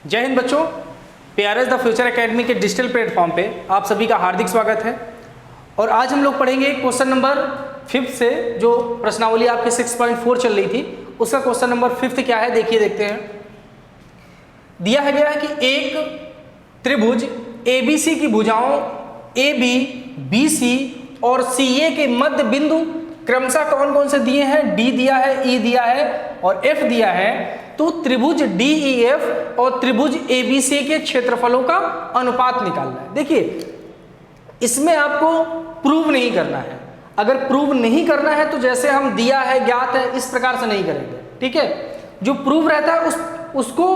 जय हिंद बच्चों, PRS the future academy के डिजिटल प्लेटफॉर्म पे आप सभी का हार्दिक स्वागत है। और आज हम लोग पढ़ेंगे क्वेश्चन नंबर 5 से, जो प्रश्नावली आपके 6.4 चल रही थी उसका क्वेश्चन नंबर 5 क्या है देखिए, देखते हैं। दिया है गया है कि एक त्रिभुज ABC की भुजाओं AB, BC और CA के मध्य बिंदु क्रमशः कौन कौन से दिए हैं? D दिया है, E दिया है और F दिया है। तो त्रिभुज DEF और त्रिभुज ABC के क्षेत्रफलों का अनुपात निकालना है। देखिए, इसमें आपको प्रूव नहीं करना है। अगर प्रूव नहीं करना है तो जैसे हम दिया है, ज्ञात है, इस प्रकार से नहीं करेंगे, ठीक है। जो प्रूव रहता है उसको,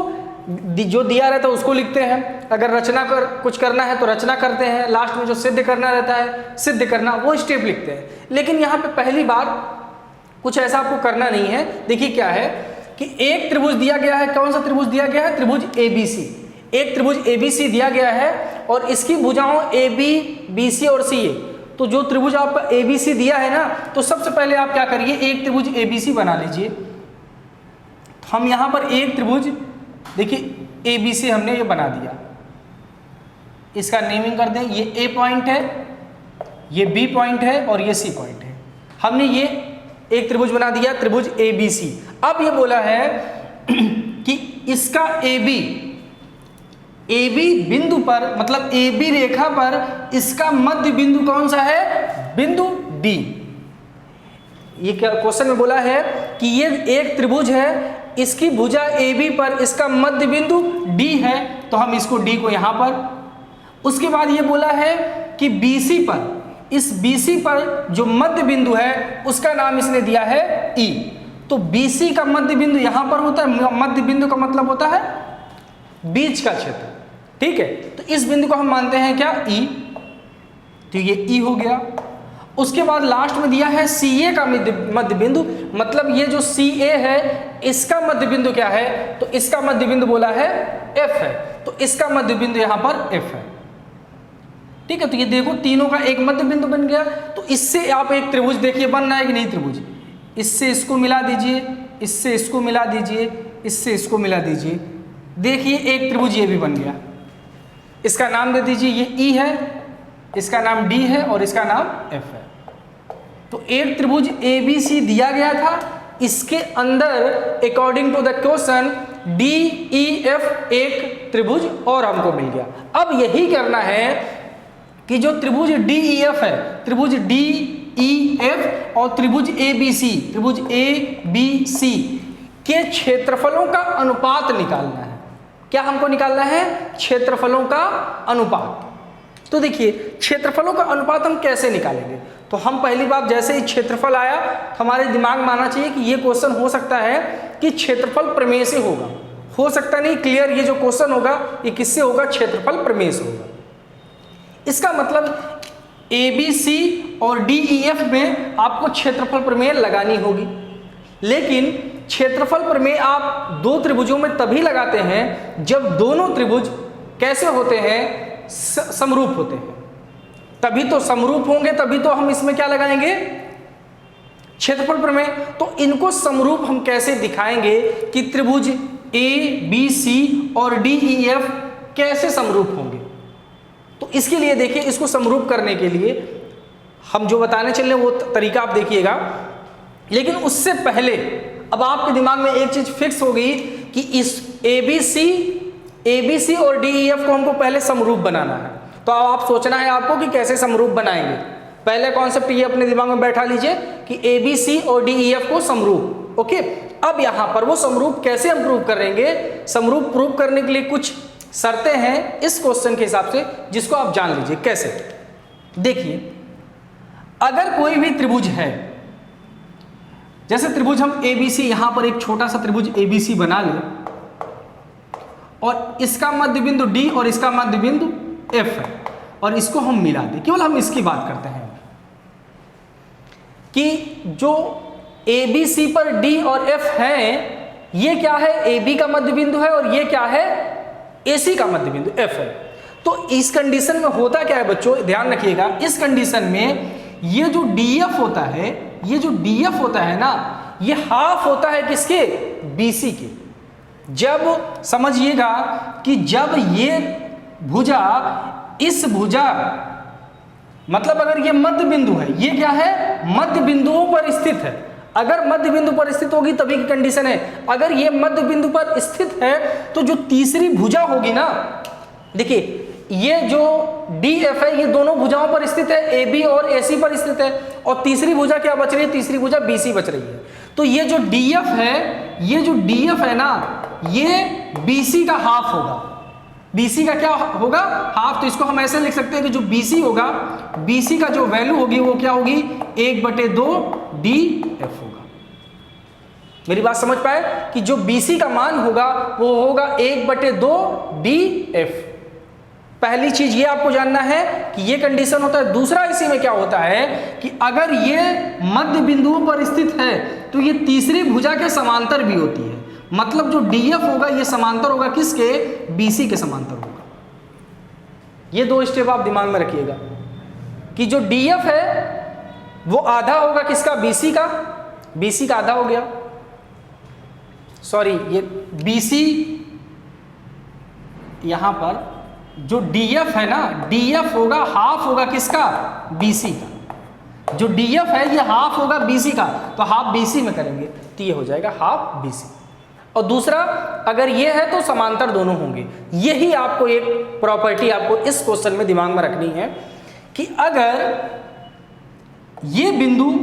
जो दिया रहता है उसको लिखते हैं। अगर रचना कुछ करना है तो रचना करते हैं। लास्ट में जो सिद्ध करना रहता है, सिद्ध करना, वो स्टेप लिखते हैं। लेकिन यहाँ पे पहली बार कुछ ऐसा आपको करना नहीं है। देखिए क्या है कि एक त्रिभुज दिया गया है। कौन सा त्रिभुज दिया गया है? त्रिभुज ABC। एक त्रिभुज ABC दिया गया है और इसकी भुजाओं AB, BC और CA। तो जो त्रिभुज आपका ABC दिया है ना, तो सबसे पहले आप क्या करिए, एक त्रिभुज ABC बना लीजिए। हम यहाँ पर एक त्रिभुज, देखिए ABC हमने ये बना दिया। इसका नेमिंग कर दें, ये A पॉइंट है, ये B पॉइंट है और ये C पॉइंट है। हमने ये एक त्रिभुज बना दिया, त्रिभुज ABC। अब ये बोला है कि इसका AB बिंदु पर, मतलब AB रेखा पर इसका मध्य बिंदु कौन सा है? बिंदु D। ये क्या क्वेश्चन में बोला है कि ये एक त्रिभुज है, इसकी भुजा AB पर इसका मध्य बिंदु D है, तो हम इसको D को यहां पर। उसके बाद ये बोला है कि BC पर, इस BC पर जो मध्य बिंदु है उसका नाम इसने दिया है E। तो BC का मध्य बिंदु यहां पर होता है। मध्य बिंदु का मतलब होता है बीच का क्षेत्र, ठीक है। तो इस बिंदु को हम मानते हैं क्या? E। तो ये E हो गया। उसके बाद लास्ट में दिया है CA का मध्य बिंदु, मतलब ये जो CA है इसका मध्य बिंदु क्या है? तो इसका मध्य बिंदु बोला है F है। तो इसका मध्य बिंदु यहां पर F है, ठीक है। तो ये देखो, तीनों का एक मध्य बिंदु बन गया। तो इससे आप एक त्रिभुज देखिए बन रहा है कि नहीं त्रिभुज। इससे इसको मिला दीजिए, इससे इसको मिला दीजिए, इससे इसको मिला दीजिए। देखिए एक त्रिभुज ये भी बन गया। इसका नाम दे दीजिए, ये E है, इसका नाम D है और इसका नाम F है। तो एक त्रिभुज ABC दिया गया था, इसके अंदर according to the question DEF एक त्रिभुज और हमको मिल गया। अब यही करना है कि जो त्रिभुज DEF है, त्रिभुज DEF और त्रिभुज ABC, त्रिभुज ABC के क्षेत्रफलों का अनुपात निकालना है। क्या हमको निकालना है? क्षेत्रफलों का अनुपात। तो देखिए, क्षेत्रफलों का अनुपात हम कैसे निकालेंगे? तो हम पहली बात, जैसे ही क्षेत्रफल आया तो हमारे दिमाग में आना चाहिए कि ये क्वेश्चन हो सकता है कि क्षेत्रफल प्रमेय से होगा। हो सकता नहीं, क्लियर, ये जो क्वेश्चन होगा ये किससे होगा? क्षेत्रफल प्रमेय से होगा। इसका मतलब ABC और DEF में आपको क्षेत्रफल प्रमेय लगानी होगी। लेकिन क्षेत्रफल प्रमेय आप दो त्रिभुजों में तभी लगाते हैं जब दोनों त्रिभुज कैसे होते हैं? समरूप होते हैं। तभी तो समरूप होंगे, तभी तो हम इसमें क्या लगाएंगे? क्षेत्रफल प्रमेय। तो इनको समरूप हम कैसे दिखाएंगे कि त्रिभुज ABC और DEF कैसे समरूप होंगे? तो इसके लिए देखिए, इसको समरूप करने के लिए हम जो बताने चल रहे हैं वो तरीका आप देखिएगा। लेकिन उससे पहले अब आपके दिमाग में एक चीज फिक्स हो गई कि इस ABC और DEF को हमको पहले समरूप बनाना है। तो अब आप सोचना है आपको कि कैसे समरूप बनाएंगे। पहले कॉन्सेप्ट ये अपने दिमाग में बैठा लीजिए कि ABC और DEF को समरूप, ओके। अब यहां पर वो समरूप कैसे हम प्रूव करेंगे? समरूप प्रूव करने के लिए कुछ शर्तें हैं इस क्वेश्चन के हिसाब से, जिसको आप जान लीजिए कैसे। देखिए, अगर कोई भी त्रिभुज है, जैसे त्रिभुज हम ABC, यहां पर एक छोटा सा त्रिभुज ABC बना लें और इसका मध्य बिंदु D और इसका मध्य बिंदु F है और इसको हम मिला दें। केवल हम इसकी बात करते हैं कि जो ABC पर D और F है, ये क्या है? AB का मध्य बिंदु है और ये क्या है? AC का मध्य बिंदु F है। तो इस कंडीशन में होता क्या है बच्चों, ध्यान रखिएगा। इस कंडीशन में ये जो DF होता है, ये जो DF होता है ना, ये हाफ होता है किसके? BC के। जब समझिएगा कि जब ये भुजा इस भुजा मतलब अगर ये मध्य बिंदु है, ये क्या है, मध्य बिंदुओं पर स्थित है। अगर मध्य बिंदु पर स्थित होगी तभी की कंडीशन है। अगर ये मध्य बिंदु पर स्थित है तो जो तीसरी भुजा होगी ना, देखिए ये जो DF है ये दोनों भुजाओं पर स्थित है, AB और AC पर स्थित है, और तीसरी भुजा क्या बच रही है, तीसरी भुजा BC बच रही है। तो ये जो DF है, ये जो DF है ना, ये BC का हाफ होगा। BC का क्या होगा, हाफ। तो इसको हम ऐसे लिख सकते हैं कि जो BC होगा, BC का जो वैल्यू होगी वो क्या होगी, 1/2 DF होगा। मेरी बात समझ पाए कि जो BC का मान होगा वो होगा 1/2 DF। पहली चीज ये आपको जानना है कि ये कंडीशन होता है। दूसरा इसी में क्या होता है कि अगर ये मध्य बिंदुओं पर स्थित है तो ये तीसरी भुजा के समांतर भी होती है। मतलब जो DF होगा ये समांतर होगा किसके, BC के समांतर होगा। ये दो स्टेप आप दिमाग में रखिएगा कि जो DF है वो आधा होगा किसका, BC का। BC का आधा हो गया, सॉरी ये BC, यहां पर जो DF है ना, DF होगा हाफ होगा किसका, BC का। जो DF है ये हाफ होगा BC का, तो हाफ BC में करेंगे तो ये हो जाएगा हाफ BC। और दूसरा अगर ये है तो समांतर दोनों होंगे। यही आपको एक प्रॉपर्टी आपको इस क्वेश्चन में दिमाग में रखनी है कि अगर ये बिंदु,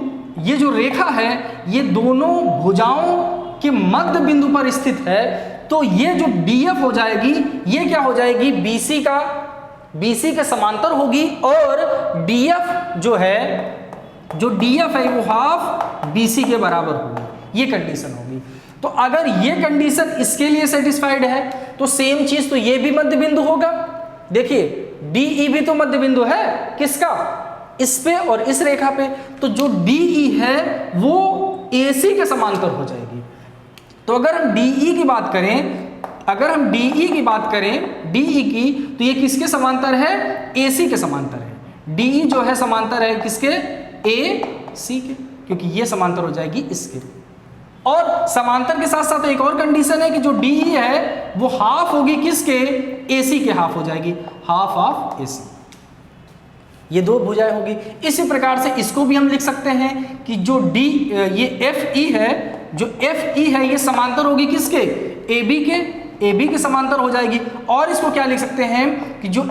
ये जो रेखा है ये दोनों भुजाओं के मध्य बिंदु पर स्थित है तो ये जो DF हो जाएगी ये क्या हो जाएगी, BC के समांतर होगी, और DF जो है, जो DF है वो हाफ BC के बराबर होगी। ये कंडीशन होगी। तो अगर ये कंडीशन इसके लिए सेटिस्फाइड है तो सेम चीज तो ये भी मध्य बिंदु होगा। देखिए DE भी तो मध्य बिंदु है किसका, इस पे और इस रेखा पे। तो जो DE है वो AC के समांतर हो जाएगी। तो अगर हम DE की बात करें, अगर हम DE की बात करें, DE की, तो ये किसके समांतर है, AC के समांतर है। DE जो है समांतर है किसके, AC के, क्योंकि ये समांतर हो जाएगी इसके। और समांतर के साथ साथ एक और कंडीशन है कि जो DE है वो हाफ होगी किसके, AC के हाफ हो जाएगी, हाफ ऑफ AC। ये दो भुजाएं होगी। इसी प्रकार से इसको भी हम लिख सकते हैं कि जो ये FE है, जो FE है ये समांतर होगी किसके, AB के समांतर हो जाएगी। और इसको क्या लिख सकते हैं कि जो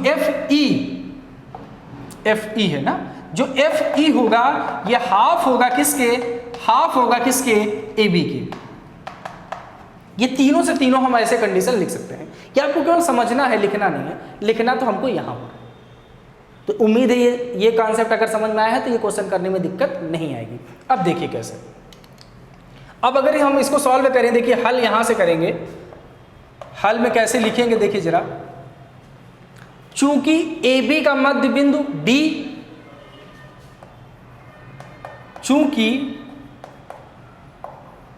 FE है ना, जो FE होगा ये हाफ होगा किसके, हाफ होगा किसके, AB के। ये तीनों से तीनों हम ऐसे कंडीशन लिख सकते हैं। ये आपको केवल समझना है, लिखना नहीं है। लिखना तो हमको यहाँ पर। तो उम्मीद है ये कॉन्सेप्ट अगर समझ में आया है तो ये क्वेश्चन करने में दिक्कत नहीं आएगी। अब देखिए कैसे, अब अगर हम इसको सॉल्व करें, देखिए हल यहां से करेंगे। हल में कैसे लिखेंगे देखिए जरा। चूंकि AB का मध्य बिंदु D, चूंकि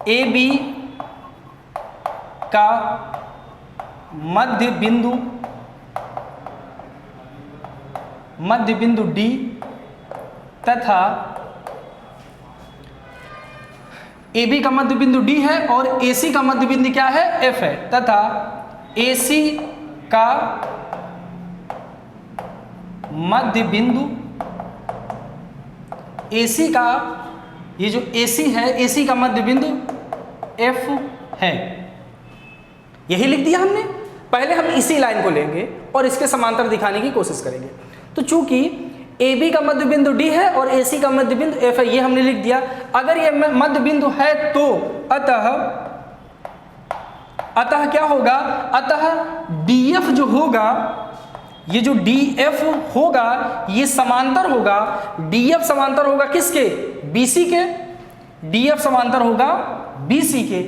AB का मध्य बिंदु D तथा AB का मध्य बिंदु D है और AC का मध्य बिंदु क्या है, F है, तथा AC का मध्य बिंदु, AC का, ये जो AC है, AC का मध्य बिंदु F है। यही लिख दिया हमने। पहले हम इसी लाइन को लेंगे और इसके समांतर दिखाने की कोशिश करेंगे। तो चूंकि AB का मध्य बिंदु D है और AC का मध्य बिंदु F है, ये हमने लिख दिया। अगर ये मध्य बिंदु है तो अतः क्या होगा, अतः DF जो होगा, ये जो DF होगा ये समांतर होगा, DF समांतर होगा किसके, BC के। DF समांतर होगा BC के।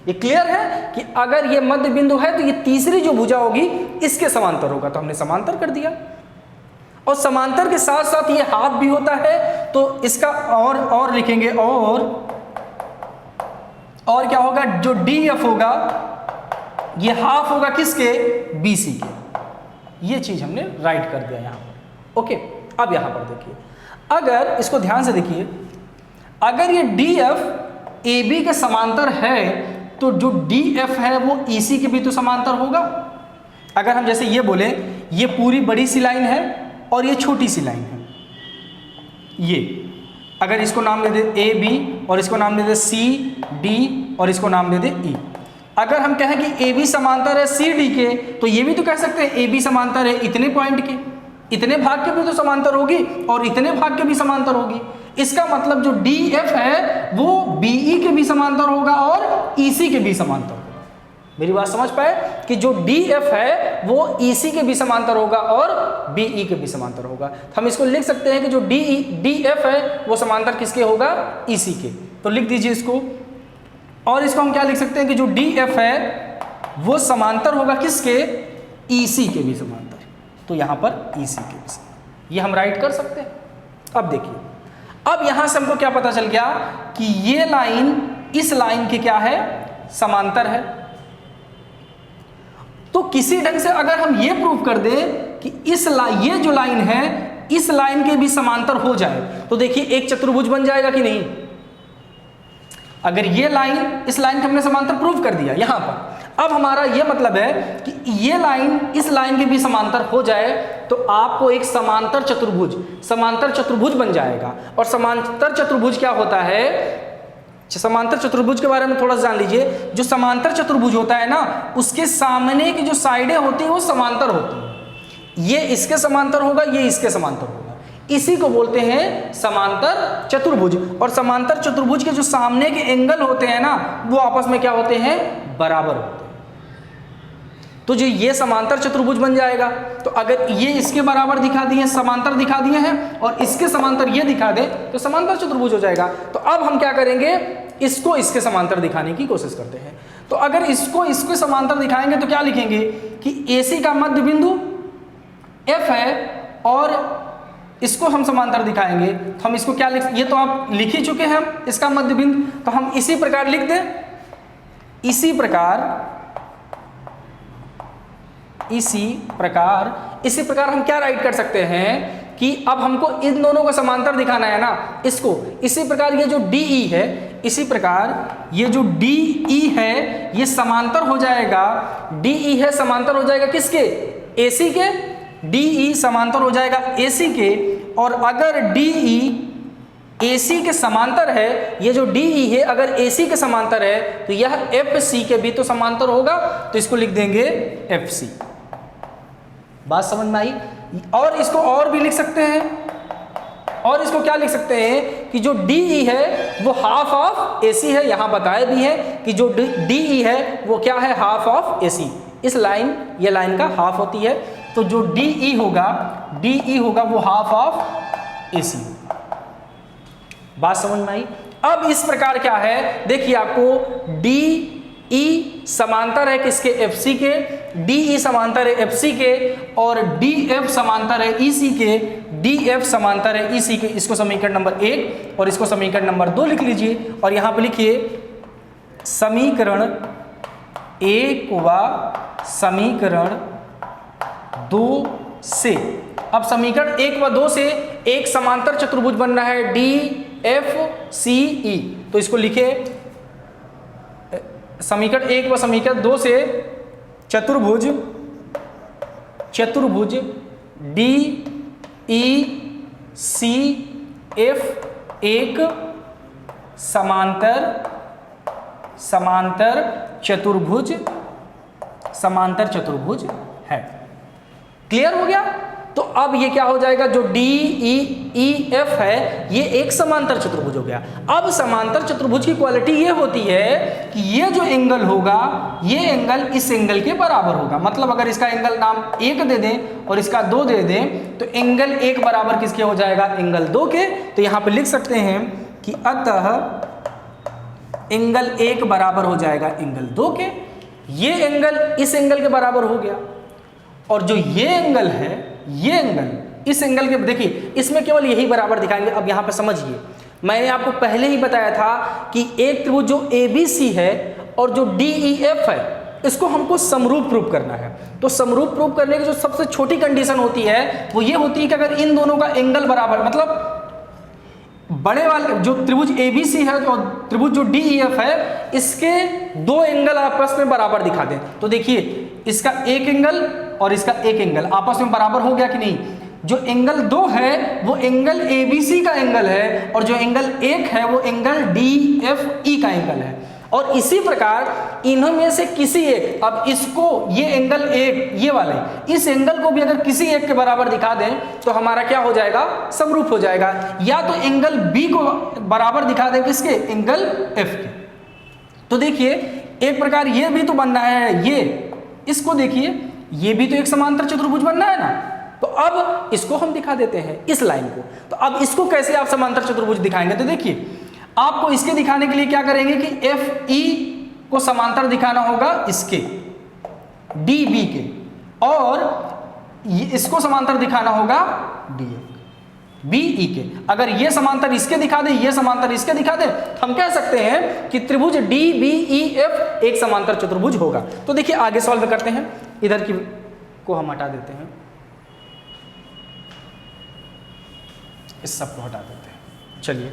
ये क्लियर है कि अगर ये मध्य बिंदु है तो ये तीसरी जो भुजा होगी इसके समांतर होगा। तो हमने समांतर कर दिया। और समांतर के साथ साथ ये हाफ भी होता है तो इसका और लिखेंगे, और क्या होगा, जो DF होगा ये हाफ होगा किसके, BC के। ये चीज हमने राइट कर दिया यहां पर। ओके, अब यहां पर देखिए, अगर इसको ध्यान से देखिए, अगर ये DF AB के समांतर है तो जो डी एफ है वो ई सी के भी तो समांतर होगा। अगर हम जैसे ये बोले ये पूरी बड़ी सी लाइन है और ये छोटी सी लाइन है, ये अगर इसको नाम दे दे ए बी और इसको नाम दे दे सी डी और इसको नाम दे दे ई। अगर हम कहें कि ए बी समांतर है सी डी के, तो ये भी तो कह सकते हैं ए बी समांतर है इतने पॉइंट के, इतने भाग के भी तो समांतर होगी और इतने भाग के भी समांतर होगी। इसका मतलब जो डी एफ है वो बी ई के भी समांतर होगा और ई सी के भी समांतर होगा। मेरी बात समझ पाए कि जो डी एफ है वो ई सी के भी समांतर होगा और बी ई के भी समांतर होगा। तो हम इसको लिख सकते हैं कि जो डी एफ है वो समांतर किसके होगा, ई सी के। तो लिख दीजिए इसको। और इसको हम क्या लिख सकते हैं कि जो डी एफ है वो समांतर होगा किसके, ई सी के भी समांतर। तो यहां पर ई सी के भी समांतर, ये हम राइट कर सकते हैं। अब देखिए, अब यहां से हमको क्या पता चल गया कि ये लाइन इस लाइन के क्या है, समांतर है। तो किसी ढंग से अगर हम ये प्रूव कर दें कि ये जो लाइन है इस लाइन के भी समांतर हो जाए, तो देखिए एक चतुर्भुज बन जाएगा कि नहीं। अगर ये लाइन इस लाइन के हमने समांतर प्रूव कर दिया यहां पर, अब हमारा ये मतलब है कि ये लाइन इस लाइन के भी समांतर हो जाए तो आपको एक समांतर चतुर्भुज बन जाएगा। और समांतर चतुर्भुज क्या होता है, समांतर चतुर्भुज के बारे में थोड़ा जान लीजिए। जो समांतर चतुर्भुज होता है ना, उसके सामने की जो साइडें होती हैं वो समांतर होती हैं। ये इसके समांतर होगा, ये इसके समांतर होगा, इसी को बोलते हैं समांतर चतुर्भुज। और समांतर चतुर्भुज के जो सामने के एंगल होते हैं ना, वो आपस में क्या होते हैं, बराबर होते हैं। तो जो ये समांतर चतुर्भुज बन जाएगा। तो अगर ये इसके बराबर दिखा दिए, समांतर दिखा दिए हैं, और इसके समांतर ये दिखा दे, तो समांतर चतुर्भुज हो जाएगा। तो अब हम क्या करेंगे, इसको इसके समांतर दिखाने की कोशिश करते हैं। तो अगर इसको इसके समांतर दिखाएंगे तो क्या लिखेंगे कि AC का मध्य बिंदु F है और इसको हम समांतर दिखाएंगे। तो हम इसको क्या लिख, ये तो आप लिख ही चुके हैं हम इसका मध्य बिंदु, तो हम इसी प्रकार लिख दें। इसी प्रकार हम क्या राइट कर सकते हैं कि अब हमको इन दोनों को समांतर दिखाना है ना, इसको। इसी प्रकार ये जो DE है, इसी प्रकार ये जो DE है ये समांतर हो जाएगा, DE है समांतर हो जाएगा किसके, AC के। DE समांतर हो जाएगा AC के। और अगर DE AC के समांतर है, ये जो DE है अगर AC के समांतर है, तो यह FC के भी तो समांतर होगा। तो इसको लिख देंगे FC। बात समझ में आई। और इसको और भी लिख सकते हैं, और इसको क्या लिख सकते हैं कि जो DE है वो हाफ ऑफ AC है। यहां बताया भी है कि जो DE है वो क्या है, हाफ ऑफ AC। इस लाइन, ये लाइन का हाफ होती है, तो जो DE होगा वो हाफ ऑफ AC। बात समझ में आई। अब इस प्रकार क्या है, देखिए आपको DE समांतर है किसके, FC के। DE समांतर है FC के और DF समांतर है EC के। DF समांतर है EC के। इसको समीकरण नंबर 1 और इसको समीकरण नंबर 2 लिख लीजिए। और यहां पे लिखिए समीकरण 1 व समीकरण 2 से। अब समीकरण 1 व 2 से एक समांतर चतुर्भुज बनना है DFCE। तो इसको लिखे समीकरण 1 व समीकरण 2 से चतुर्भुज DECF एक समांतर चतुर्भुज है। क्लियर हो गया। तो अब ये क्या हो जाएगा, जो DEF है ये एक समांतर चतुर्भुज हो गया। अब समांतर चतुर्भुज की क्वालिटी ये होती है कि ये जो एंगल होगा ये एंगल इस एंगल के बराबर होगा। मतलब अगर इसका एंगल नाम 1 दे दें और इसका 2 दे दें तो एंगल 1 बराबर किसके हो जाएगा, एंगल 2 के। तो यहां पे लिख सकते हैं कि अतः एंगल 1 बराबर हो जाएगा एंगल 2 के। ये एंगल इस एंगल के बराबर हो गया। और जो ये एंगल है, ये एंगल इस एंगल के, देखिए इसमें केवल यही बराबर दिखाएंगे। अब यहां पे समझिए, मैंने आपको पहले ही बताया था कि एक त्रिभुज जो ABC है और जो DEF है इसको हमको समरूप प्रूव करना है। तो समरूप प्रूव करने की जो सबसे छोटी कंडीशन होती है वो ये होती है कि अगर इन दोनों का एंगल बराबर, मतलब बड़े वाले जो त्रिभुज ABC है और त्रिभुज जो DEF है, इसके दो एंगल आपस में बराबर दिखा दें। तो देखिए इसका एक एंगल और इसका एक एंगल आपस में बराबर हो गया कि नहीं। जो एंगल 2 है वो एंगल ABC का एंगल है और जो एंगल 1 है वो एंगल DFE का एंगल है। और इसी प्रकार इन्हों में से किसी एक, अब इसको ये एंगल 1 ये वाले, इस एंगल को भी अगर किसी एक के बराबर दिखा दें तो हमारा क्या हो जाएगा, समरूप हो जाएगा। या तो एंगल B को बराबर दिखा दें किसके, एंगल F के। तो देखिए एक प्रकार ये भी तो बनना है, ये इसको देखिए ये भी तो एक समांतर चतुर्भुज बनना है ना। तो अब इसको हम दिखा देते हैं इस लाइन को। तो अब इसको कैसे आप समांतर चतुर्भुज दिखाएंगे, तो देखिए आपको इसके दिखाने के लिए क्या करेंगे कि FE को समांतर दिखाना होगा इसके DB के, और इसको समांतर दिखाना होगा BE के। अगर ये समांतर इसके दिखा दे, ये समांतर इसके दिखा दे, तो हम कह सकते हैं कि त्रिभुज DBEF एक समांतर चतुर्भुज होगा। तो देखिए आगे सॉल्व करते हैं, इधर की को हम हटा देते हैं, इस सब को हटा देते हैं। चलिए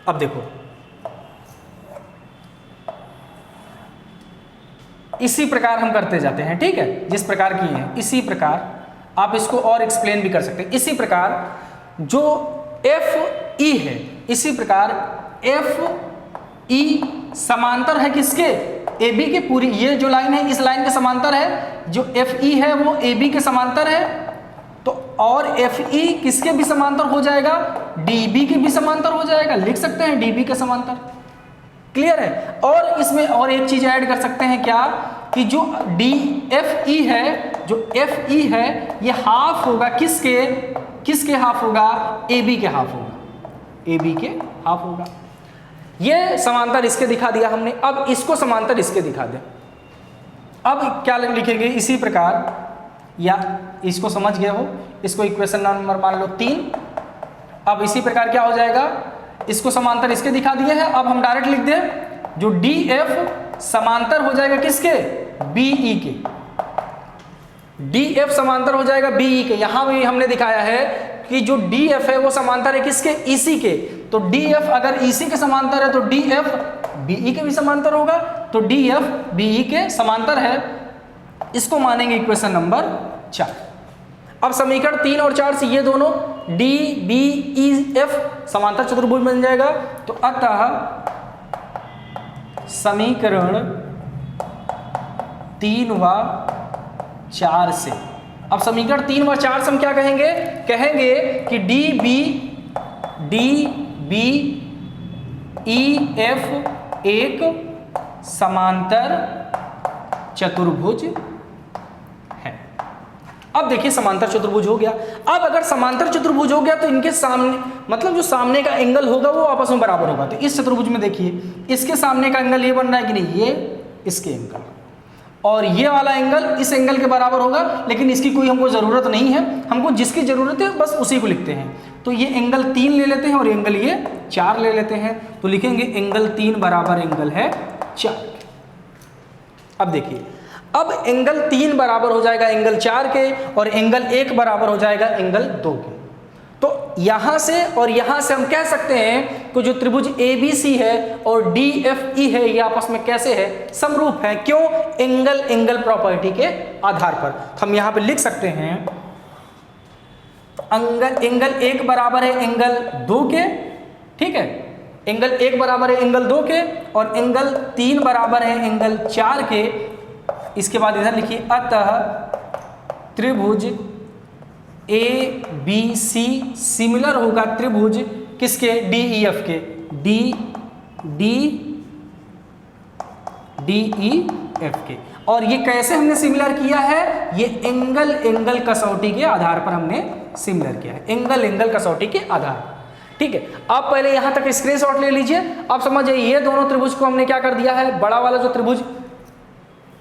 अब देखो इसी प्रकार हम करते जाते हैं, ठीक है। जिस प्रकार की है इसी प्रकार आप इसको और एक्सप्लेन भी कर सकते हैं। इसी प्रकार जो FE है, इसी प्रकार FE समांतर है किसके, AB के। पूरी ये जो लाइन है इस लाइन के समांतर है। जो FE है वो AB के समांतर है। तो और FE किसके भी समांतर हो जाएगा, DB के भी समांतर हो जाएगा। लिख सकते हैं DB के समांतर। क्लियर है। और इसमें और एक चीज ऐड कर सकते हैं क्या, कि जो DFE है, जो FE है ये हाफ होगा किसके हाफ होगा, AB के हाफ होगा, AB के हाफ होगा। ये समांतर इसके दिखा दिया हमने। अब इसको समांतर इसके दिखा दें। अब क्या लिखेंगे, इसी प्रकार, या इसको समझ गए हो, इसको इक्वेशन नंबर मान लो 3। अब इसी प्रकार क्या हो जाएगा, इसको समांतर इसके दिखा दिए हैं। अब हम डायरेक्ट लिख दें जो DF समांतर हो जाएगा किसके, BE के। DF समांतर हो जाएगा BE के। यहां भी हमने दिखाया है कि जो DF है वो समांतर है किसके, EC के। तो DF अगर EC के समांतर है तो DF BE के भी समांतर होगा। तो DF BE के समांतर है। इसको मानेंगे इक्वेशन नंबर 4। अब समीकरण 3 और 4 से ये दोनों DBEF समांतर चतुर्भुज बन जाएगा। तो अतः समीकरण 3 व 4 से, अब समीकरण 3 व 4 से हम क्या कहेंगे, कि DBEF एक समांतर चतुर्भुज है। अब देखिए समांतर चतुर्भुज हो गया। अब अगर समांतर चतुर्भुज हो गया तो इनके सामने, मतलब जो सामने का एंगल होगा वो आपस में बराबर होगा। तो इस चतुर्भुज में देखिए इसके सामने का एंगल ये बन रहा है कि नहीं, ये इसके एंगल, और ये वाला एंगल इस एंगल के बराबर होगा। लेकिन इसकी कोई हमको ज़रूरत नहीं है, हमको जिसकी ज़रूरत है बस उसी को लिखते हैं। तो ये एंगल 3 ले लेते हैं और एंगल ये 4 ले लेते हैं। तो लिखेंगे एंगल 3 बराबर एंगल है 4। अब देखिए, अब एंगल 3 बराबर हो जाएगा एंगल 4 के, और एंगल 1 बराबर हो जाएगा एंगल 2 के। तो यहां से और यहां से हम कह सकते हैं कि जो त्रिभुज ABC है और DFE है ये आपस में कैसे है, समरूप है। क्यों, एंगल प्रॉपर्टी के आधार पर। तो हम यहां पे लिख सकते हैं एंगल 1 बराबर है एंगल 2 के, ठीक है। एंगल 1 बराबर है एंगल 2 के, और एंगल 3 बराबर है एंगल 4 के। इसके बाद इधर लिखिए, अतः त्रिभुज ABC सिमिलर होगा त्रिभुज किसके, DEF के, DEF के। और ये कैसे हमने सिमिलर किया है, ये एंगल कसौटी के आधार पर हमने सिमिलर किया है, एंगल कसौटी के आधार। ठीक है। आप पहले यहां तक स्क्रीनशॉट ले लीजिए। अब समझिए ये दोनों त्रिभुज को हमने क्या कर दिया है, बड़ा वाला जो त्रिभुज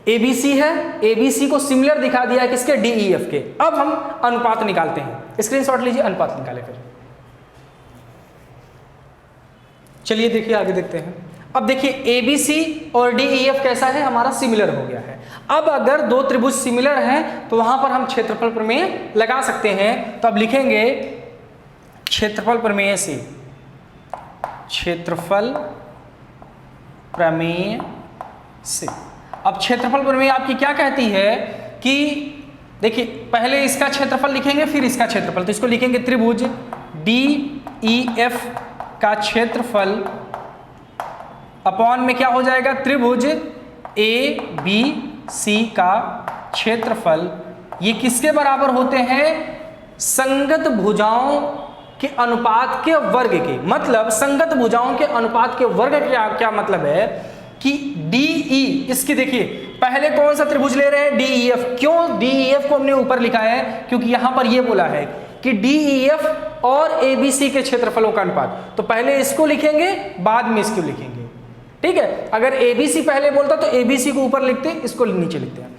ABC है, ABC को सिमिलर दिखा दिया है किसके, DEF के। अब हम अनुपात निकालते हैं। स्क्रीनशॉट लीजिए, अनुपात निकाले फिर। चलिए देखिए आगे देखते हैं। अब देखिए ए बी सी और डी ई एफ कैसा है, हमारा सिमिलर हो गया है। अब अगर दो त्रिभुज सिमिलर हैं तो वहां पर हम क्षेत्रफल प्रमेय लगा सकते हैं। तो अब लिखेंगे क्षेत्रफल प्रमेय से, क्षेत्रफल प्रमेय से। अब क्षेत्रफल प्रमेय आपकी क्या कहती है कि देखिए पहले इसका क्षेत्रफल लिखेंगे फिर इसका क्षेत्रफल। तो इसको लिखेंगे त्रिभुज डी ई एफ का क्षेत्रफल अपॉन में क्या हो जाएगा, त्रिभुज ए बी सी का क्षेत्रफल। ये किसके बराबर होते हैं, संगत भुजाओं के अनुपात के वर्ग के। मतलब संगत भुजाओं के अनुपात के वर्ग का क्या मतलब है कि DE, इसकी देखिए पहले कौन सा त्रिभुज ले रहे हैं, DEF। क्यों DEF को हमने ऊपर लिखा है, क्योंकि यहां पर यह बोला है कि DEF और ABC के क्षेत्रफलों का अनुपात। तो पहले इसको लिखेंगे बाद में इसको लिखेंगे, ठीक है। अगर ABC पहले बोलता तो ABC को ऊपर लिखते, इसको नीचे लिखते हैं।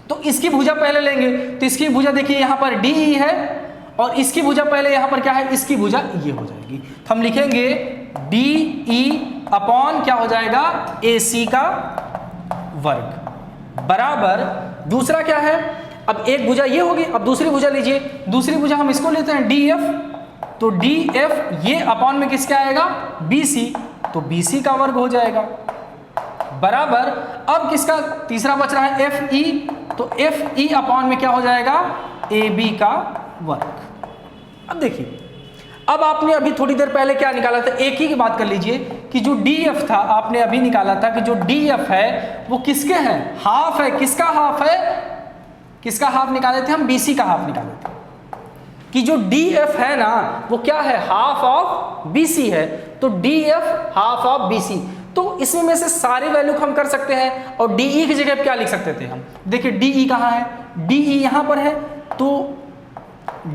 तो इसकी भुजा पहले लेंगे, तो इसकी भुजा देखिए यहां पर DE है और इसकी भुजा पहले यहां पर क्या है, इसकी भुजा ये हो जाएगी। तो हम लिखेंगे DE अपॉन क्या हो जाएगा, AC का वर्ग बराबर, दूसरा क्या है, अब एक भुजा ये होगी, अब दूसरी भुजा लीजिए, दूसरी भुजा हम इसको लेते हैं DF। तो DF ये अपॉन में किसका आएगा, BC, तो BC का वर्ग हो जाएगा बराबर। अब किसका तीसरा बच रहा है FE, तो FE अपॉन में क्या हो जाएगा, AB का वर्ग। अब देखिए, अब आपने अभी थोड़ी देर पहले क्या निकाला था, एक ही की बात कर लीजिए कि जो DF था आपने अभी निकाला था कि जो DF है वो किसके हैं, हाफ है। किसका हाफ है, किसका हाफ निकाले थे हम, BC का हाफ निकाले थे। कि जो DF है ना वो क्या है, हाफ ऑफ BC है। तो DF हाफ ऑफ BC। तो इसमें में से सारे वैल्यू हम कर सकते हैं और DE की जगह क्या लिख सकते थे हम, देखिए DE कहाँ है, DE यहां पर है। तो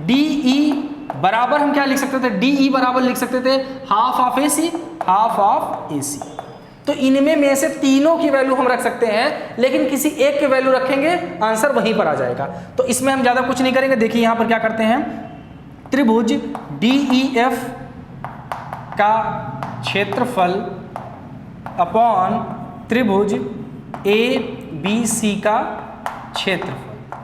DE बराबर हम क्या लिख सकते थे, DE बराबर लिख सकते थे half of AC, half of AC। तो इनमें में से तीनों की वैल्यू हम रख सकते हैं, लेकिन किसी एक के वैल्यू रखेंगे आंसर वहीं पर आ जाएगा। तो इसमें हम ज़्यादा कुछ नहीं करेंगे। देखिए यहाँ पर क्या करते हैं, त्रिभुज DEF का क्षेत्रफल अपॉन त्रिभुज ABC का क्षेत्रफल,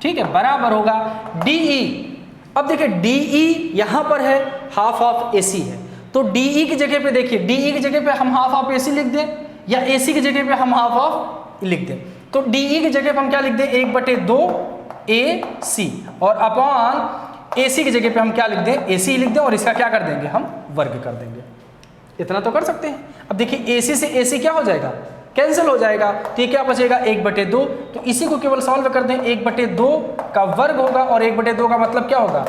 ठीक है, बराबर होगा DE। अब देखिए DE यहां पर है, हाफ ऑफ AC है। तो DE की जगह पे देखिए, DE की जगह पे हम हाफ ऑफ AC लिख दें या AC की जगह पे हम हाफ ऑफ लिख दें। तो DE की जगह पे हम क्या लिख दें, 1/2 AC और अपॉन AC की जगह पे हम क्या लिख दें, AC लिख दें और इसका क्या कर देंगे, हम वर्ग कर देंगे। इतना तो कर सकते हैं। अब देखिए AC से AC क्या हो जाएगा, कैंसिल हो जाएगा। तो ये क्या बचेगा, 1/2। तो इसी को केवल सॉल्व कर दें, 1/2 का वर्ग होगा और 1/2 का मतलब क्या होगा,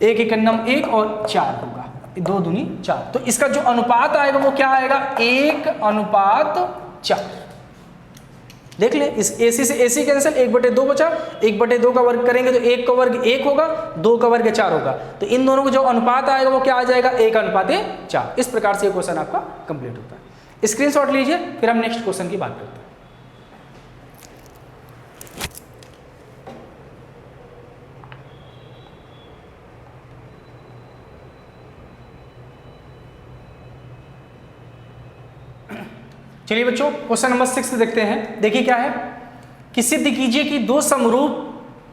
1 × 1 और 4 होगा, 2 दूनी 4। तो इसका जो अनुपात आएगा वो क्या आएगा, 1:4। देख ले, इस AC से AC कैंसिल, 1/2 बचा, 1/2 का वर्ग करेंगे तो 1 का वर्ग 1 होगा, 2 का वर्ग 4 होगा। तो इन दोनों को जो अनुपात आएगा वो क्या आ जाएगा, 1:4। इस प्रकार से ये क्वेश्चन आपका कंप्लीट होता है। स्क्रीनशॉट लीजिए, फिर हम नेक्स्ट क्वेश्चन की बात करते हैं। चलिए बच्चों, क्वेश्चन नंबर 6 देखते हैं। देखिए क्या है कि सिद्ध कीजिए कि दो समरूप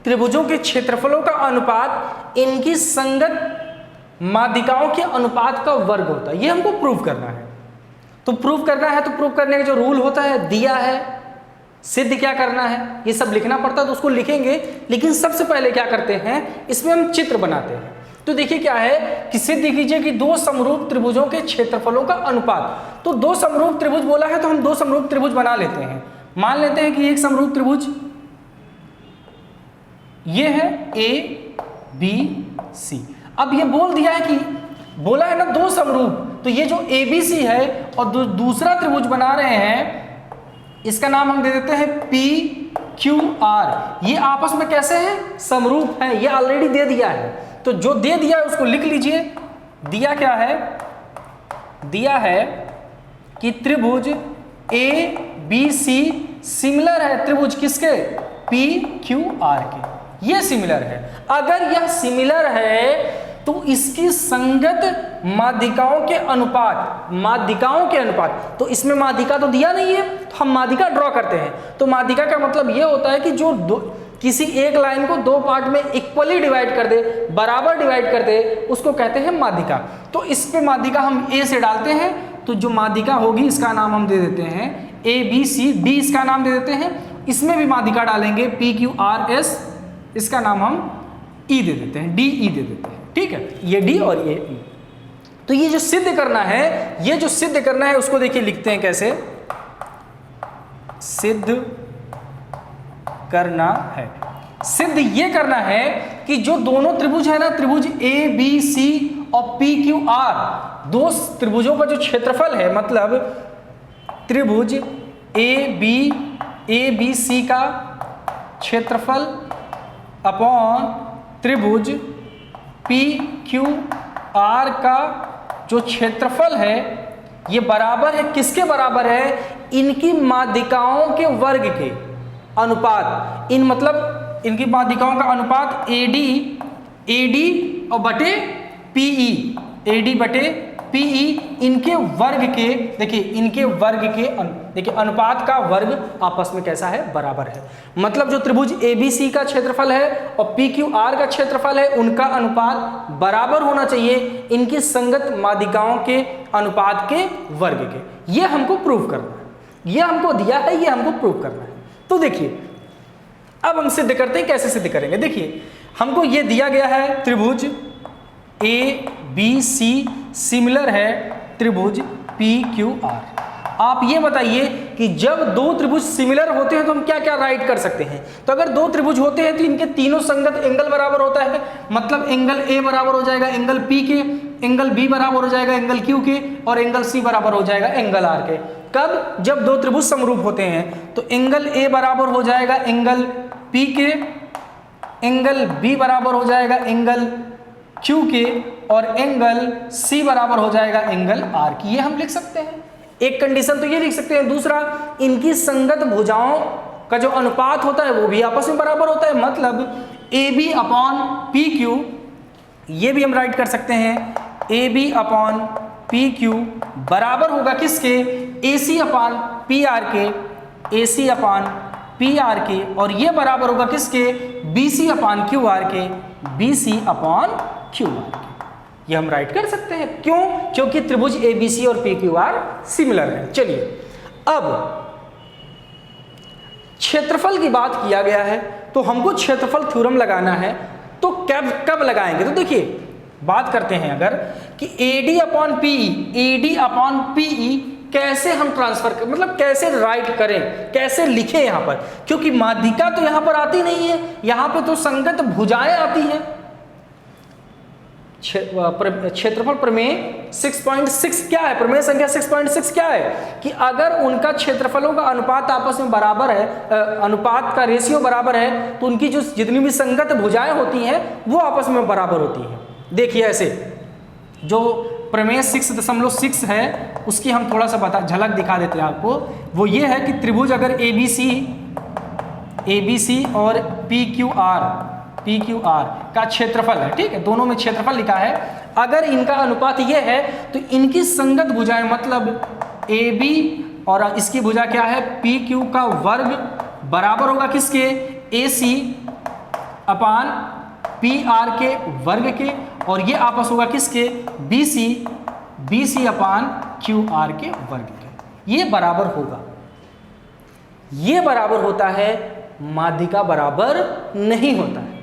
त्रिभुजों के क्षेत्रफलों का अनुपात इनकी संगत माध्यिकाओं के अनुपात का वर्ग होता है। ये हमको प्रूव करना है। तो प्रूव करना है, तो प्रूव करने का जो रूल होता है दिया है, सिद्ध क्या करना है, ये सब लिखना पड़ता है। तो उसको लिखेंगे, लेकिन सबसे पहले क्या करते हैं, इसमें हम चित्र बनाते हैं। तो देखिए क्या है कि सिद्ध कीजिए कि दो समरूप त्रिभुजों के क्षेत्रफलों का अनुपात। तो दो समरूप त्रिभुज बोला है तो हम दो समरूप त्रिभुज बना लेते हैं। मान लेते हैं कि एक समरूप त्रिभुज ये है ABC। अब ये बोल दिया है कि बोला है ना दो समरूप, तो ये जो ABC है और दूसरा त्रिभुज बना रहे हैं, इसका नाम हम दे देते हैं PQR। ये आपस में कैसे हैं, समरूप हैं। ये ऑलरेडी दे दिया है, तो जो दे दिया है उसको लिख लीजिए। दिया क्या है, दिया है कि त्रिभुज ABC सिमिलर है त्रिभुज किसके, PQR के। ये सिमिलर है। अगर यह सिमिलर है तो इसकी संगत माध्यिकाओं के अनुपात, तो इसमें माध्यिका तो दिया नहीं है, तो हम माध्यिका ड्रॉ करते हैं। तो माध्यिका का मतलब ये होता है कि जो किसी एक लाइन को दो पार्ट में इक्वली डिवाइड कर दे, बराबर डिवाइड कर दे, उसको कहते हैं माध्यिका। तो इस पे माध्यिका हम ए से डालते हैं, तो जो माध्यिका होगी इसका नाम हम दे देते हैं ए बी सी, डी इसका नाम दे देते हैं। इसमें भी माध्यिका डालेंगे पी क्यू आर एस, इसका नाम हम ई दे देते हैं, डी ई दे देते हैं, ठीक है, ये डी और ये ई। तो ये जो सिद्ध करना है, उसको देखिए लिखते हैं कैसे, सिद्ध करना है। सिद्ध ये करना है कि जो दोनों त्रिभुज है ना, त्रिभुज ए बी सी और पी क्यू आर, दो त्रिभुजों का जो क्षेत्रफल है, मतलब त्रिभुज ए बी सी का क्षेत्रफल अपॉन त्रिभुज पी क्यू आर का जो क्षेत्रफल है, ये बराबर है, किसके बराबर है, इनकी माध्यिकाओं के वर्ग के अनुपात। मतलब इनकी माध्यिकाओं का अनुपात एडी और बटे पीई, एडी बटे पीई, इनके वर्ग के, देखिए इनके वर्ग के देखिए अनुपात का वर्ग आपस में कैसा है, बराबर है। मतलब जो त्रिभुज एबीसी का क्षेत्रफल है और पी क्यू आर का क्षेत्रफल है, उनका अनुपात बराबर होना चाहिए इनकी संगत माध्यिकाओं के अनुपात के वर्ग के। ये हमको प्रूव करना है, ये हमको दिया है, ये हमको प्रूव करना है। तो देखिए अब हम सिद्ध करते हैं, कैसे सिद्ध करेंगे। देखिए हमको ये दिया गया है त्रिभुज ए बी सी सिमिलर है त्रिभुज पी क्यू आर। आप ये बताइए कि जब दो त्रिभुज सिमिलर होते हैं तो हम क्या क्या राइट कर सकते हैं। तो अगर दो त्रिभुज होते हैं तो इनके तीनों संगत एंगल बराबर होता है, मतलब एंगल ए बराबर हो जाएगा एंगल पी के, एंगल बी बराबर हो जाएगा एंगल क्यू के, और एंगल सी बराबर हो जाएगा एंगल आर के। कब, जब दो त्रिभुज समरूप होते हैं। तो एंगल ए बराबर हो जाएगा एंगल पी के, एंगल बी बराबर हो जाएगा एंगल क्यू के, और एंगल सी बराबर हो जाएगा एंगल आर की। ये हम लिख सकते हैं, एक कंडीशन तो ये लिख सकते हैं। दूसरा, इनकी संगत भुजाओं का जो अनुपात होता है वो भी आपस में बराबर होता है, मतलब A B upon P Q, ये भी हम राइट कर सकते हैं, A B upon P Q बराबर होगा किसके, A C upon P R के, A C upon P R के, और ये बराबर होगा किसके, B C upon Q R के, B C upon Q R के। ये हम राइट कर सकते हैं, क्यों, क्योंकि त्रिभुज ए बी सी और पी क्यू आर सिमिलर है। चलिए अब क्षेत्रफल की बात किया गया है, तो हमको क्षेत्रफल थ्योरम लगाना है, तो कब लगाएंगे। तो देखिए बात करते हैं अगर कि AD upon P E, AD upon P E कैसे हम ट्रांसफर कर, मतलब कैसे राइट करें, कैसे लिखें यहाँ पर, क्योंकि माध्यिका तो यहाँ पर आती नहीं है, यहाँ पे तो संगत भुजाएं आती हैं। क्षेत्रफल प्रमेय 6.6 क्या है, प्रमेय संख्या 6.6 क्या है कि अगर उनका क्षेत्रफलों का अनुपात आपस में बराबर है, अनुपात का रेशियो बराबर है, तो उनकी जो जितनी भी संगत भुजाएं होती हैं वो आपस में बराबर होती हैं। देखिए ऐसे जो प्रमेय 6.6 है उसकी हम थोड़ा सा झलक दिखा देते हैं आपको। वो ये है कि त्रिभुज अगर ABC और PQR का क्षेत्रफल है, ठीक है, दोनों में क्षेत्रफल लिखा है, अगर इनका अनुपात ये है तो इनकी संगत भुजाएं, मतलब AB और इसकी भुजा क्या है PQ का वर्ग बराबर होगा किसके, AC अपान PR के वर्ग के, और ये आपस होगा किसके, BC अपान QR के वर्ग के। ये बराबर होगा, ये बराबर होता है, माध्यिका बराबर नहीं होता है।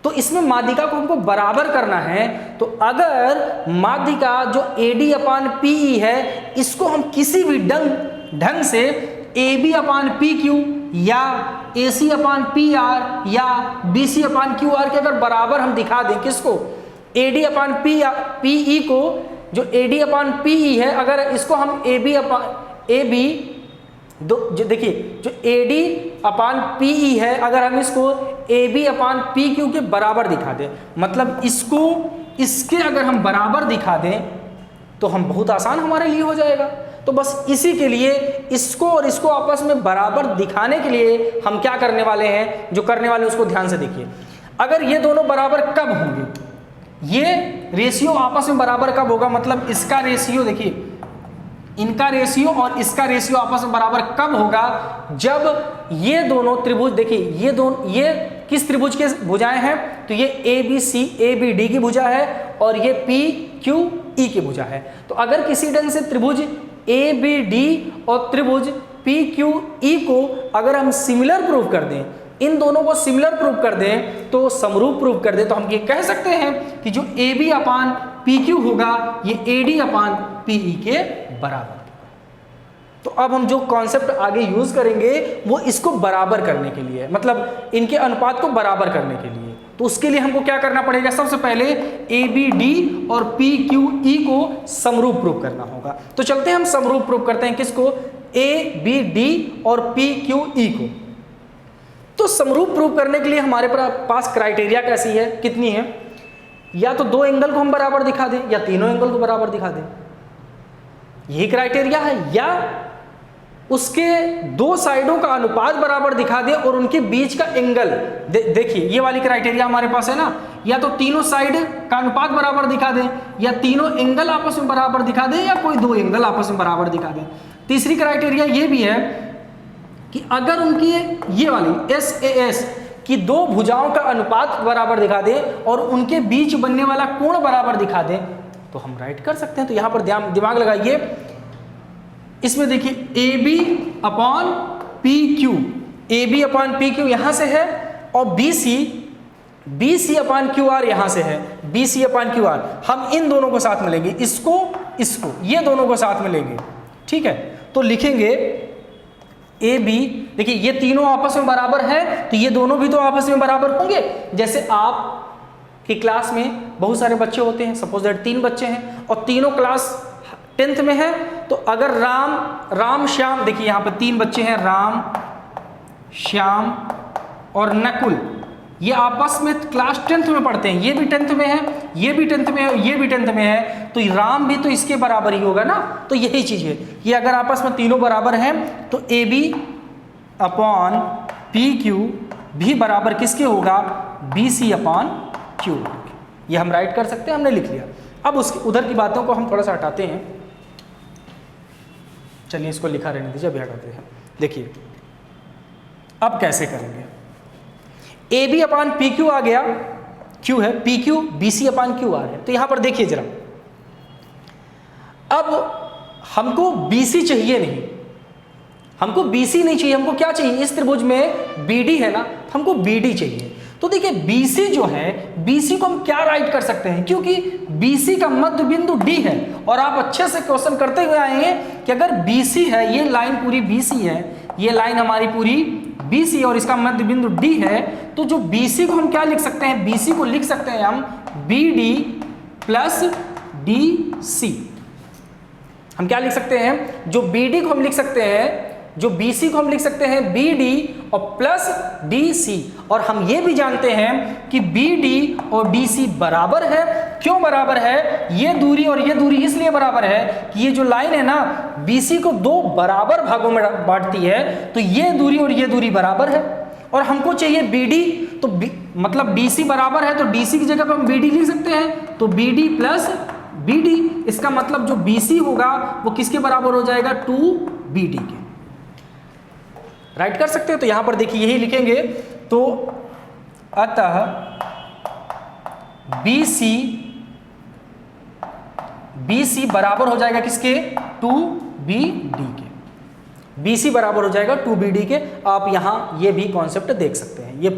तो इसमें माध्यिका को हमको बराबर करना है, तो अगर माध्यिका जो AD अपान PE है, इसको हम किसी भी ढंग से AB अपान PQ या AC अपान PR या BC अपान QR के अगर बराबर हम दिखा दें, किसको, AD अपान PE को, जो AD अपान PE है, अगर इसको हम देखिए जो AD अपान PE है, अगर हम इसको AB अपान PQ के बराबर दिखा दें, मतलब इसको इसके अगर हम बराबर दिखा दें तो हम बहुत आसान हमारे लिए हो जाएगा। तो बस इसी के लिए इसको और इसको आपस में बराबर दिखाने के लिए हम क्या करने वाले हैं, जो करने वाले उसको ध्यान से देखिए। अगर ये दोनों बराबर कब होंगे, ये रेशियो आपस में बराबर कब होगा, मतलब इसका रेशियो देखिए, इनका रेशियो और इसका रेशियो आपस में बराबर कब होगा, जब ये दोनों त्रिभुज, देखिए ये किस त्रिभुज के भुजाएं हैं, तो ये ABD की भुजा है और ये PQE की भुजा है। तो अगर किसी ढंग से त्रिभुज ABD और त्रिभुज PQE को अगर हम सिमिलर प्रूव कर दें, इन दोनों को सिमिलर प्रूव कर दें, तो समरूप प्रूव कर दें, तो हम ये कह सकते हैं कि जो AB अपान PQ होगा ये AD अपान PE के बराबर। तो अब हम जो कॉन्सेप्ट आगे यूज करेंगे वो इसको बराबर करने के लिए, मतलब इनके अनुपात को बराबर करने के लिए। तो उसके लिए हमको क्या करना पड़ेगा, सबसे पहले ABD और PQE को समरूप प्रूव करना होगा। तो चलते हैं हम समरूप प्रूव करते हैं, किसको, ABD और PQE को। तो समरूप प्रूव करने के लिए हमारे पास क्राइटेरिया कैसी है, कितनी है, या तो दो एंगल को हम बराबर दिखा दें या तीनों एंगल को बराबर दिखा दें, यही क्राइटेरिया है, या उसके दो साइडों का अनुपात बराबर दिखा दें और उनके बीच का एंगल देखिए ये वाली क्राइटेरिया हमारे पास है ना, या तो तीनों साइड का अनुपात बराबर दिखा दें, या तीनों एंगल आपस में बराबर दिखा दें, या कोई दो एंगल आपस में बराबर दिखा दें। तीसरी क्राइटेरिया ये भी है कि अगर उनकी ये वाली SAS की दो भुजाओं का अनुपात बराबर दिखा दें और उनके बीच बनने वाला कोण बराबर दिखा दें, तो हम राइट कर सकते हैं। तो यहां पर दिमाग लगाइए, इसमें देखिए AB अपान PQ यहां से है और BC अपान QR यहां से है, BC अपान QR, हम इन दोनों को साथ में लेंगे, इसको ये दोनों को साथ में लेंगे, ठीक है। तो लिखेंगे AB, देखिए ये तीनों आपस में बराबर हैं, तो ये दोनों भी तो आपस में बराबर होंगे। जैसे आप की क्लास में बहुत सारे बच्चे होते हैं, सपोज दैट 3 बच्चे हैं और तीनों क्लास 10th में है, तो अगर राम श्याम, देखिए यहाँ पे 3 बच्चे हैं, राम श्याम और नकुल, ये आपस में क्लास 10th में पढ़ते हैं, ये भी 10th में है, ये भी 10th में है, ये भी 10th में है, तो राम भी तो इसके बराबर ही होगा ना। तो यही चीज है कि अगर आपस में तीनों बराबर हैं तो AB अपॉन PQ भी बराबर किसके होगा, BC अपॉन Q। ये हम राइट कर सकते हैं, हमने लिख लिया। अब उसके उधर की बातों को हम थोड़ा सा हटाते हैं, चलिए इसको लिखा रहने दीजिए, अभी हटाते हैं। देखिए अब कैसे करेंगे, AB अपान PQ आ गया, Q है, PQ BC अपान QR है। तो यहां पर देखिए जरा, अब हमको BC चाहिए नहीं, हमको BC नहीं चाहिए, हमको क्या चाहिए, इस त्रिभुज में BD है ना, हमको BD चाहिए। तो देखिए BC जो है, BC को हम क्या राइट कर सकते हैं, क्योंकि BC का मध्य बिंदु D है, और आप अच्छे से क्वेश्चन करते हुए आएंगे कि अगर BC है, ये लाइन पूरी BC है, ये लाइन हमारी पूरी BC और इसका मध्य बिंदु D है, तो जो BC को हम क्या लिख सकते हैं, BC को लिख सकते हैं हम BD प्लस DC। हम क्या लिख सकते हैं, जो BD को हम लिख सकते हैं, जो BC को हम लिख सकते हैं BD और प्लस DC। और हम ये भी जानते हैं कि BD और DC बराबर है। क्यों बराबर है, ये दूरी और ये दूरी इसलिए बराबर है कि ये जो लाइन है ना, BC को दो बराबर भागों में बांटती है, तो ये दूरी और ये दूरी बराबर है। और हमको चाहिए BD, तो मतलब DC बराबर है, तो DC की जगह पर हम BD लिख सकते हैं, तो BD प्लस BD। इसका मतलब जो BC होगा वो किसके बराबर हो जाएगा, 2BD के। राइट कर सकते हैं। तो यहां पर देखिए यही लिखेंगे, तो अतः BC बराबर हो जाएगा किसके, 2BD के। BC बराबर हो जाएगा 2BD के। आप यहां ये भी कॉन्सेप्ट देख सकते हैं, ये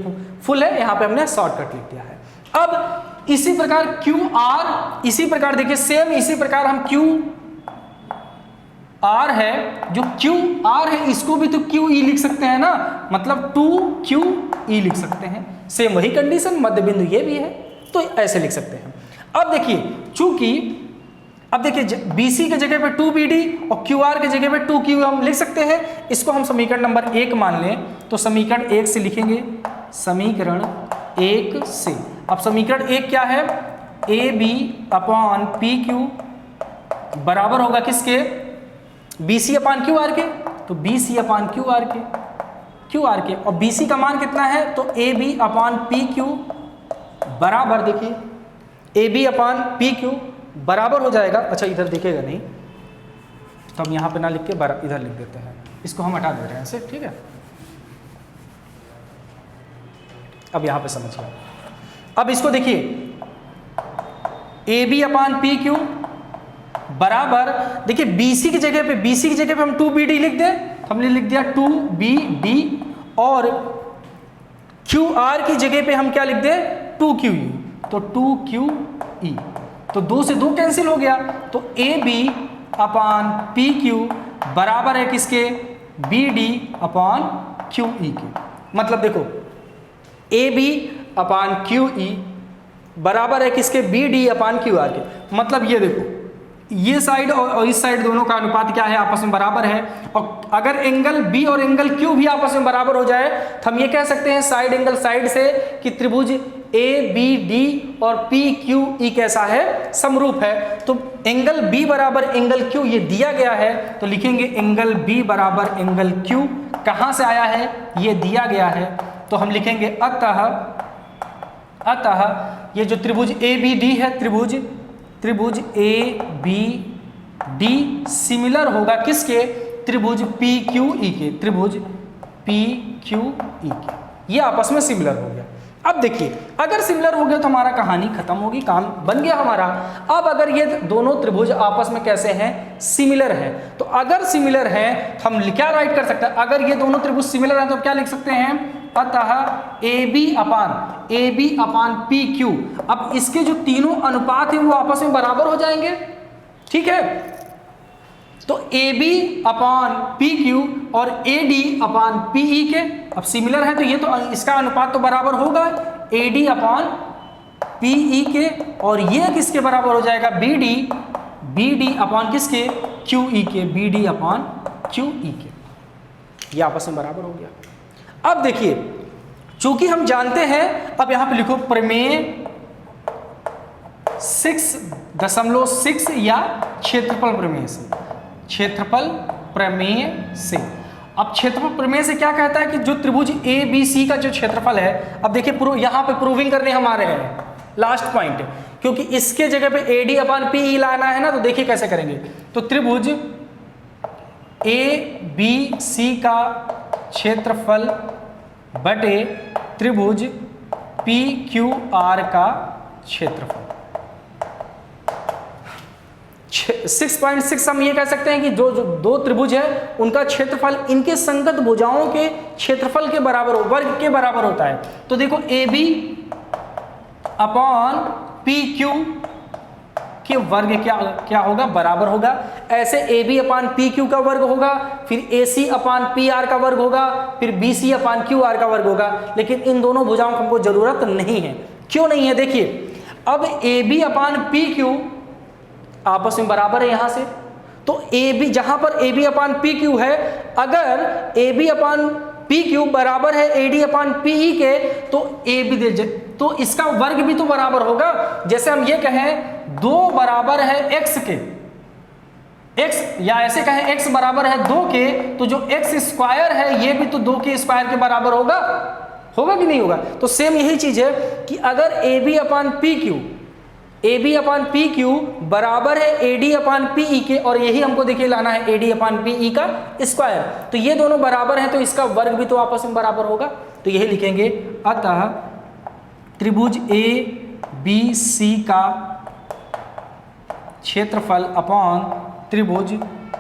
फुल है, यहां पे हमने शॉर्टकट लिख दिया है। अब इसी प्रकार QR, इसी प्रकार देखिए सेम इसी प्रकार हम QR है, जो QR है इसको भी तो QE लिख सकते हैं ना, मतलब 2QE लिख सकते हैं। सेम वही कंडीशन, मध्य बिंदु ये भी है, तो ऐसे लिख सकते हैं। अब देखिए चूंकि अब देखिए BC के जगह पे 2BD और QR के जगह पे 2Q हम लिख सकते हैं। इसको हम समीकरण नंबर 1 मान लें, तो समीकरण 1 से लिखेंगे, समीकरण 1 से। अब समीकरण 1 क्या है, AB अपॉन PQ बराबर होगा किसके, BC अपान QR के, तो BC अपान QR के, और BC का मान कितना है, तो AB अपान PQ बराबर, देखिए A B upon P Q बराबर हो जाएगा, अच्छा इधर दिखेगा नहीं तो हम यहाँ पे ना लिख के इधर लिख देते हैं, इसको हम हटा दे रहे हैं ऐसे, ठीक है। अब यहाँ पे समझिए, अब इसको देखिए A B upon P Q बराबर, देखिए BC की जगह पे हम 2BD लिख दें, हमने लिख दिया 2BD, और QR की जगह पे हम क्या लिख दें 2QE, तो 2QE, तो 2 से 2 कैंसिल हो गया, तो AB अपान PQ बराबर है किसके, BD अपान QE के। मतलब देखो AB अपान QE बराबर है किसके, BD अपान QR के। मतलब ये देखो ये साइड और इस साइड दोनों का अनुपात क्या है, आपस में बराबर है, और अगर एंगल B और एंगल Q भी आपस में बराबर हो जाए तो हम ये कह सकते हैं साइड एंगल साइड से कि त्रिभुज ABD और PQE कैसा है, समरूप है। तो एंगल B बराबर एंगल Q ये दिया गया है, तो लिखेंगे एंगल B बराबर एंगल Q, कहाँ से आया है, ये दिया गया है, तो हम लिखेंगे अतः ये जो त्रिभुज ABD है, त्रिभुज ABD सिमिलर होगा किसके, त्रिभुज PQE के, त्रिभुज PQE के, ये आपस में सिमिलर हो गया। अब देखिए अगर सिमिलर हो गया तो हमारा कहानी खत्म होगी, काम बन गया हमारा। अब अगर ये दोनों त्रिभुज आपस में कैसे हैं, सिमिलर है, तो अगर सिमिलर है तो हम क्या राइट कर सकते हैं, अगर ये दोनों त्रिभुज सिमिलर हैं तो क्या लिख सकते हैं, अतः AB अपान PQ। अब इसके जो तीनों अनुपात हैं वो आपस में बराबर हो जाएंगे, ठीक है। तो AB अपान PQ और AD अपान PE के अब सिमिलर है, तो ये तो इसका अनुपात तो बराबर होगा AD अपान PE के, और ये किसके बराबर हो जाएगा, BD अपान किसके, QE के, BD अपान QE के, ये आपस में बराबर हो गया। अब देखिए चूंकि हम जानते हैं, अब यहां पे लिखो प्रमेय 6.6 या क्षेत्रफल प्रमेय से, क्षेत्रफल प्रमेय से। अब क्षेत्रफल प्रमेय से क्या कहता है कि जो त्रिभुज ABC का जो क्षेत्रफल है, अब देखिए यहां पे प्रूविंग करने हम आ रहे हैं, लास्ट पॉइंट, क्योंकि इसके जगह पे AD अपान PE लाना है ना, तो देखिए कैसे करेंगे। तो त्रिभुज ABC का क्षेत्रफल बटे त्रिभुज PQR का क्षेत्रफल, 6.6 हम ये कह सकते हैं कि जो दो त्रिभुज है उनका क्षेत्रफल इनके संगत भुजाओं के क्षेत्रफल के बराबर वर्ग के बराबर होता है। तो देखो AB अपान PQ के वर्ग क्या होगा, बराबर होगा। ऐसे AB अपान PQ का वर्ग होगा, फिर AC अपान PR का वर्ग होगा, फिर BC अपान QR का वर्ग होगा। लेकिन इन दोनों भुजाओं को हमको जरूरत नहीं है। क्यों नहीं है, देखिए अब AB अपान PQ आपस में बराबर है यहां से, तो AB जहां पर AB अपान PQ है, अगर AB अपान PQ बराबर है AD अपान PE के, तो AB तो इसका वर्ग भी तो बराबर होगा। जैसे हम ये कहें 2 बराबर है x के, x या ऐसे कहें x बराबर है 2 के, तो जो x स्क्वायर है ये भी तो 2 के स्क्वायर के बराबर होगा कि नहीं होगा। तो सेम यही चीज है कि अगर AB अपान PQ बराबर है AD अपान PE के, और यही हमको देखिए लाना है AD अपान PE का स्क्वायर, तो ये दोनों बराबर हैं तो इसका वर्ग भी तो आपस में बराबर होगा। तो यही लिखेंगे, अतः त्रिभुज ABC का क्षेत्रफल अपान त्रिभुज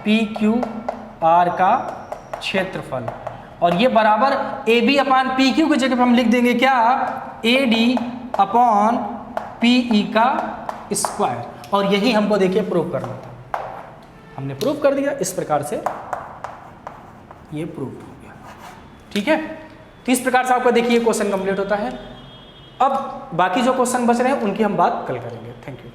PQR का क्षेत्रफल, और ये बराबर AB अपान PQ की जगह पर हम लिख देंगे क्या, AD अपान PE का स्क्वायर। और यही हमको देखिए प्रूव करना था, हमने प्रूव कर दिया। इस प्रकार से ये प्रूव हो गया, ठीक है। तो इस प्रकार से आपका देखिए क्वेश्चन कंप्लीट होता है। अब बाकी जो क्वेश्चन बच रहे हैं उनकी हम बात कल करेंगे। Thank you.